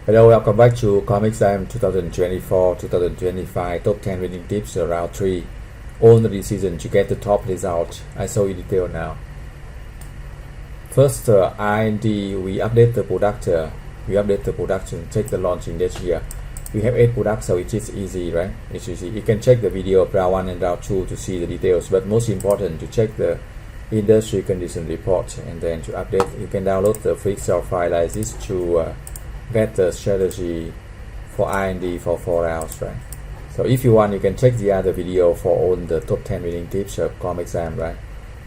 Hello, welcome back to CompXM 2024-2025 Top 10 Winning Tips Round 3. On the decision to get the top result. I show you detail now. First, R&D, we update the product. Check the launching date here. We have 8 products, so it is easy, right? It's easy. You can check the video of round 1 and round 2 to see the details, but most important to check the industry condition report and then to update. You can download the free Excel file like this to get the strategy for R&D for 4 rounds, right? So if you want, you can check the other video for all the top 10 winning tips of CompXM, right?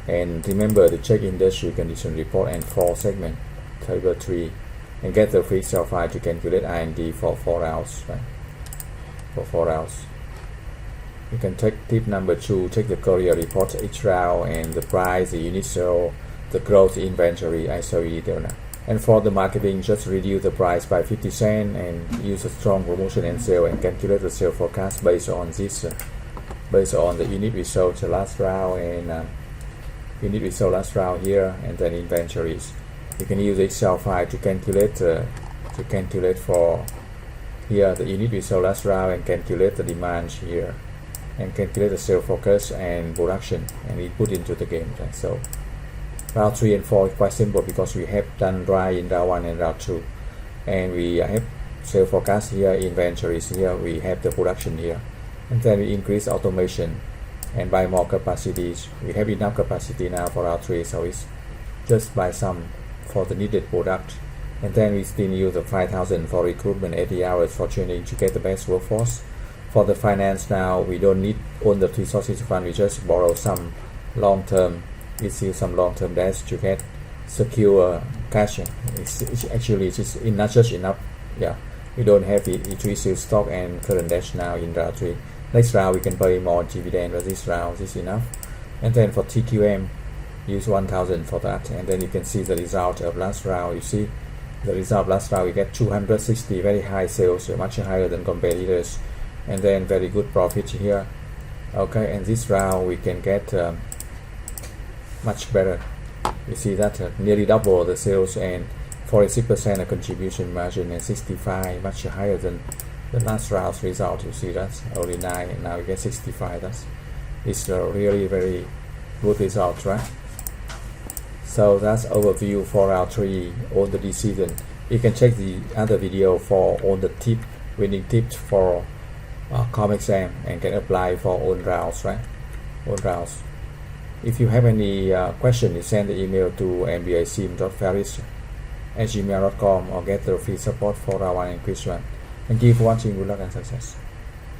And remember to check industry condition report and 4 segment, table 3, and get the free Excel file to calculate R&D for 4 rounds, right? For 4 rounds. You can take tip number 2, check the career report each round and the price, the unit sold, the growth inventory. I show you detail now. And for the marketing, just reduce the price by 50 cents and use a strong promotion and sale and calculate the sale forecast based on this, based on the unit we sold the last round and unit we sold last round here, and then inventories. You can use Excel file to calculate for here the unit we sold last round and calculate the demand here and calculate the sale forecast and production, and we put into the game. Right? So round 3 and 4 is quite simple because we have done dry in round 1 and round 2, and we have sale forecast here, inventories here, we have the production here, and then we increase automation and buy more capacities. We have enough capacity now for round 3, so it's just buy some for the needed product, and then we still use the 5,000 for recruitment, 80 hours for training to get the best workforce. For the finance now, we don't need all the resources fund, we just borrow some long-term, issue some long-term debts to get secure cash. It's actually not just enough. Yeah, we don't have it to issue stock and current debt now in round 3. Next round we can pay more dividend, but this round is enough. And then for TQM, use 1,000 for that, and then you can see the result of last round. You see the result last round, we get 260, very high sales, much higher than competitors, and then very good profit here. Okay, and this round we can get much better. You see that nearly double the sales and 46% of contribution margin and 65, much higher than the last round's result. You see that's only 9 and now we get 65. It's a really very good result, right? So that's overview for round 3 on the decision. You can check the other video for all the winning tips for CompXM and can apply for all rounds, right? All rounds. If you have any question, you send the email to mbasim.faris@gmail.com or get the free support for round 1 and quiz 1. Thank you for watching. Good luck and success.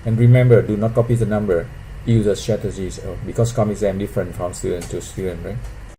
And remember, do not copy the number. Use the strategies because CompXM different from student to student, right?